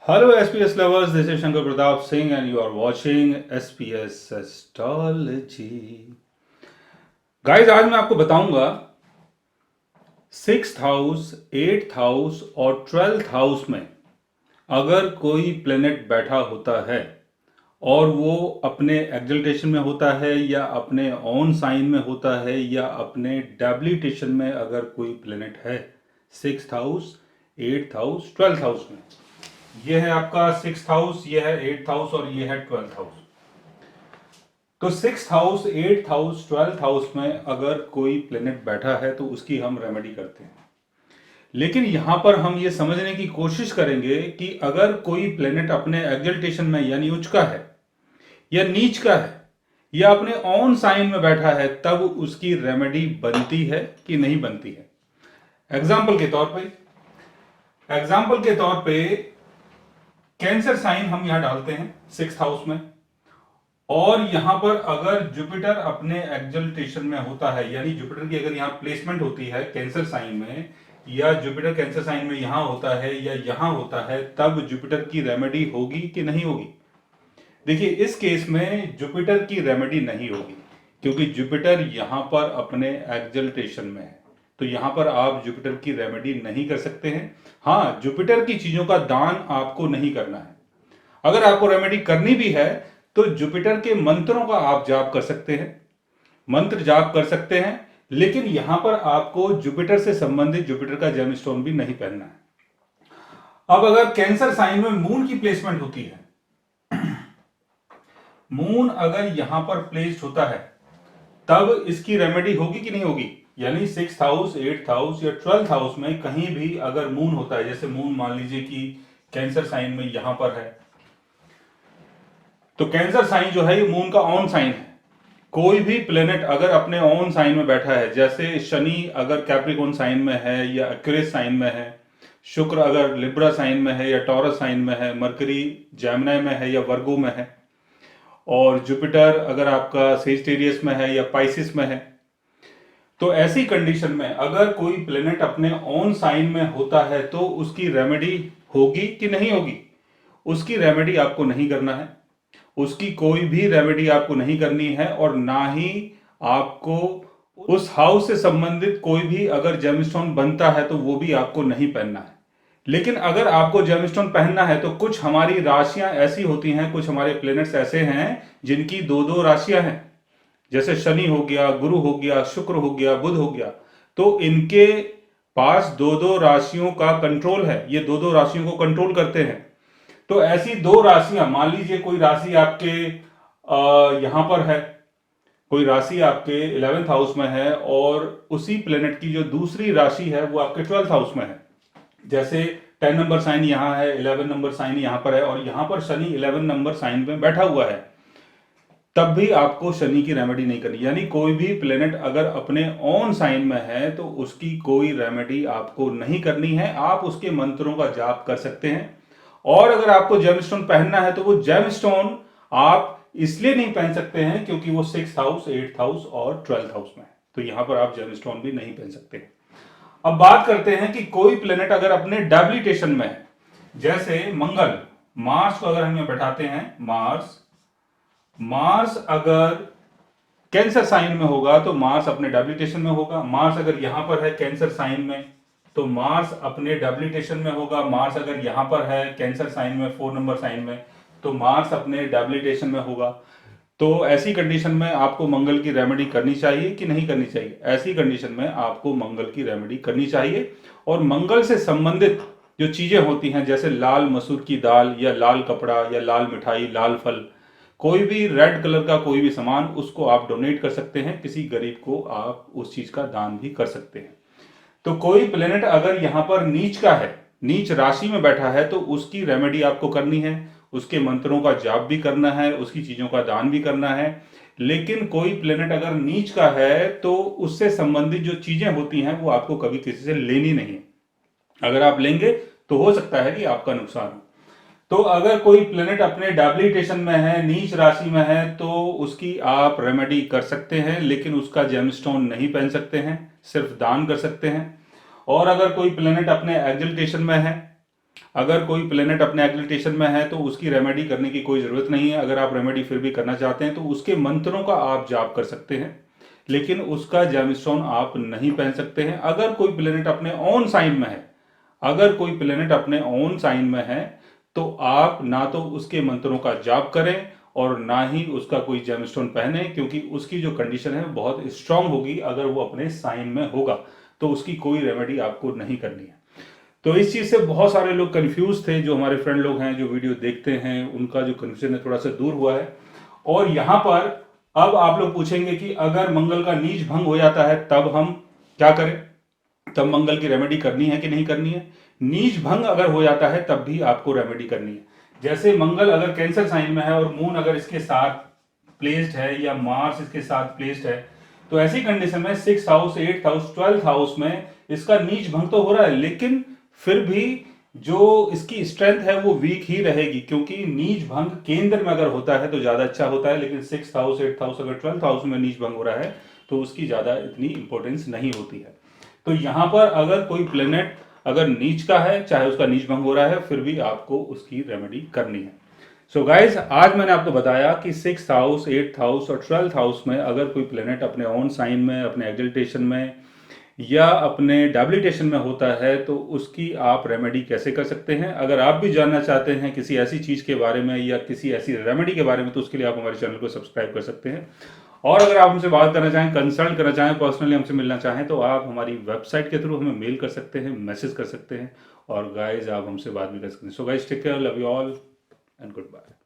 Hello SPS lovers, this is Shankar Pratap Singh and you are watching SPS Astrology. Guys, आज मैं आपको बताऊंगा 6th house, 8th house और 12th house में अगर कोई प्लेनेट बैठा होता है और वो अपने एक्सल्टेशन में होता है या अपने ऑन साइन में होता है या अपने डेबिलिटेशन में अगर कोई प्लेनेट है 6th house, 8th house, 12th house में। ये है आपका 6th हाउस, ये है 8th हाउस और ये है 12th हाउस। तो 6th house, 8th house, 12th house में अगर कोई प्लेनेट बैठा है तो उसकी हम रेमेडी करते हैं। लेकिन यहां पर हम ये समझने की कोशिश करेंगे कि अगर कोई प्लेनेट अपने एक्सल्टेशन में यानी उच्च का है या नीच का है या अपने ऑन साइन में बैठा है तब उसकी रेमेडी बनती है कि नहीं बनती है। एग्जाम्पल के तौर पे कैंसर साइन हम यहां डालते हैं 6th हाउस में, और यहां पर अगर जुपिटर अपने एक्सल्टेशन में होता है यानी जुपिटर की अगर यहां प्लेसमेंट होती है कैंसर साइन में, या जुपिटर कैंसर साइन में यहां होता है या यहां होता है, तब जुपिटर की रेमेडी होगी कि नहीं होगी। देखिए, इस केस में जुपिटर की रेमेडी नहीं होगी क्योंकि जुपिटर यहां पर अपने एक्सल्टेशन में है, तो यहां पर आप जुपिटर की रेमेडी नहीं कर सकते हैं। हाँ, जुपिटर की चीजों का दान आपको नहीं करना है। अगर आपको रेमेडी करनी भी है तो जुपिटर के मंत्रों का आप जाप कर सकते हैं, मंत्र जाप कर सकते हैं, लेकिन यहां पर आपको जुपिटर से संबंधित जुपिटर का जेमस्टोन भी नहीं पहनना है। अब अगर कैंसर साइन में मून की प्लेसमेंट होती है, मून अगर यहां पर प्लेस्ड होता है तब इसकी रेमेडी होगी कि नहीं होगी। यानी 6th हाउस, 8th हाउस या 12th हाउस में कहीं भी अगर मून होता है, जैसे मून मान लीजिए कि कैंसर साइन में यहां पर है, तो कैंसर साइन जो है ये मून का ऑन साइन है। कोई भी प्लेनेट अगर अपने ऑन साइन में बैठा है, जैसे शनि अगर कैप्रिकॉन साइन में है या एक्वेरियस साइन में है, शुक्र अगर लिब्रा साइन में है या टॉरस साइन में है, मरकरी जेमिनी में है या वर्गो में है, और जुपिटर अगर आपका सेजिटेरियस में है या पाइसिस में है, तो ऐसी कंडीशन में अगर कोई प्लेनेट अपने ऑन साइन में होता है तो उसकी रेमेडी होगी कि नहीं होगी। उसकी रेमेडी आपको नहीं करना है, उसकी कोई भी रेमेडी आपको नहीं करनी है, और ना ही आपको उस हाउस से संबंधित कोई भी अगर जेमस्टोन बनता है तो वो भी आपको नहीं पहनना है। लेकिन अगर आपको जेमस्टोन पहनना है तो कुछ हमारी राशियां ऐसी होती हैं, कुछ हमारे प्लेनेट्स ऐसे हैं जिनकी दो दो राशियां हैं, जैसे शनि हो गया, गुरु हो गया, शुक्र हो गया, बुध हो गया, तो इनके पास दो दो राशियों का कंट्रोल है, ये दो दो राशियों को कंट्रोल करते हैं। तो ऐसी दो राशियां, मान लीजिए कोई राशि आपके यहां पर है, कोई राशि आपके 11th हाउस में है और उसी प्लेनेट की जो दूसरी राशि है वो आपके 12th हाउस में है। जैसे 10 नंबर साइन यहां है, 11 नंबर साइन यहां पर है, और यहां पर शनि 11 नंबर साइन में बैठा हुआ है, तब भी आपको शनि की रेमेडी नहीं करनी। यानी कोई भी प्लेनेट अगर अपने ऑन साइन में है तो उसकी कोई रेमेडी आपको नहीं करनी है, आप उसके मंत्रों का जाप कर सकते हैं। और अगर आपको जेमस्टोन पहनना है तो वो जेमस्टोन आप इसलिए नहीं पहन सकते हैं क्योंकि वो 6th हाउस, 8th हाउस और 12th हाउस में है, तो यहां पर आप जेमस्टोन भी नहीं पहन सकते। अब बात करते हैं कि कोई प्लेनेट अगर अपने डेबिलिटेशन में है, जैसे मंगल, मार्स को अगर हम यहां बैठाते हैं, मार्स अगर कैंसर साइन में होगा तो मार्स अपने डेबिलिटेशन में होगा। मार्स अगर यहां पर है कैंसर साइन में तो मार्स अपने डेबिलिटेशन में होगा। मार्स अगर यहां पर है कैंसर साइन में 4 नंबर साइन में तो मार्स अपने डेबिलिटेशन में होगा। तो ऐसी कंडीशन में आपको मंगल की रेमेडी करनी चाहिए कि नहीं करनी चाहिए। ऐसी कंडीशन में आपको मंगल की रेमेडी करनी चाहिए, और मंगल से संबंधित जो चीजें होती हैं, जैसे लाल मसूर की दाल या लाल कपड़ा या लाल मिठाई, लाल फल, कोई भी रेड कलर का कोई भी सामान, उसको आप डोनेट कर सकते हैं, किसी गरीब को आप उस चीज का दान भी कर सकते हैं। तो कोई प्लेनेट अगर यहां पर नीच का है, नीच राशि में बैठा है, तो उसकी रेमेडी आपको करनी है, उसके मंत्रों का जाप भी करना है, उसकी चीजों का दान भी करना है। लेकिन कोई प्लेनेट अगर नीच का है तो उससे संबंधित जो चीजें होती हैं वो आपको कभी किसी से लेनी नहीं है। अगर आप लेंगे तो हो सकता है कि आपका नुकसान हो। तो अगर कोई प्लेनेट अपने डेबिलिटेशन में है, नीच राशि में है, तो उसकी आप रेमेडी कर सकते हैं, लेकिन उसका जेमस्टोन नहीं पहन सकते हैं, सिर्फ दान कर सकते हैं। और अगर कोई प्लेनेट अपने एक्सल्टेशन में है अगर कोई प्लेनेट अपने एग्लिटेशन में है तो उसकी रेमेडी करने की कोई ज़रूरत नहीं है। अगर आप रेमेडी फिर भी करना चाहते हैं तो उसके मंत्रों का आप जाप कर सकते हैं, लेकिन उसका जेमस्टोन आप नहीं पहन सकते हैं। अगर कोई प्लेनेट अपने ओन साइन में है, अगर कोई प्लेनेट अपने ओन साइन में है तो आप ना तो उसके मंत्रों का जाप करें और ना ही उसका कोई जेमस्टोन पहने, क्योंकि उसकी जो कंडीशन है बहुत स्ट्रांग होगी। अगर वो अपने साइन में होगा तो उसकी कोई रेमेडी आपको नहीं करनी है। तो इस चीज से बहुत सारे लोग कंफ्यूज थे, जो हमारे फ्रेंड लोग हैं जो वीडियो देखते हैं, उनका जो कंफ्यूजन है थोड़ा सा दूर हुआ है। और यहां पर अब आप लोग पूछेंगे कि अगर मंगल का नीच भंग हो जाता है तब हम क्या करें, तब मंगल की रेमेडी करनी है कि नहीं करनी है। नीच भंग अगर हो जाता है तब भी आपको रेमेडी करनी है। जैसे मंगल अगर कैंसर साइन में है और मून अगर इसके साथ प्लेस्ड है या मार्स इसके साथ प्लेस्ड है, तो ऐसी कंडीशन में 6th house, 8th house, 12th house में इसका नीच भंग तो हो रहा है, लेकिन फिर भी जो इसकी स्ट्रेंथ है वो वीक ही रहेगी, क्योंकि नीच भंग केंद्र में अगर होता है तो ज्यादा अच्छा होता है, लेकिन 6th हाउस, 8th हाउस, अगर 12th हाउस में नीच भंग हो रहा है तो उसकी ज्यादा इतनी इंपॉर्टेंस नहीं होती है। तो यहां पर अगर कोई प्लेनेट अगर नीच का है, चाहे उसका नीच भंग हो रहा है, फिर भी आपको उसकी रेमेडी करनी है। सो गाइज, आज मैंने आपको बताया कि 6th हाउस, 8th हाउस और 12th हाउस में अगर कोई प्लेनेट अपने ओन साइन में, अपने एग्जिल्टेशन में या अपने डेबिलिटेशन में होता है तो उसकी आप रेमेडी कैसे कर सकते हैं। अगर आप भी जानना चाहते हैं किसी ऐसी चीज के बारे में या किसी ऐसी रेमेडी के बारे में, तो उसके लिए आप हमारे चैनल को सब्सक्राइब कर सकते हैं। और अगर आप हमसे बात करना चाहें, कंसल्ट करना चाहें, पर्सनली हमसे मिलना चाहें, तो आप हमारी वेबसाइट के थ्रू हमें मेल कर सकते हैं, मैसेज कर सकते हैं, और गाइज आप हमसे बात भी कर सकते हैं। So guys, take care, love you all and good bye.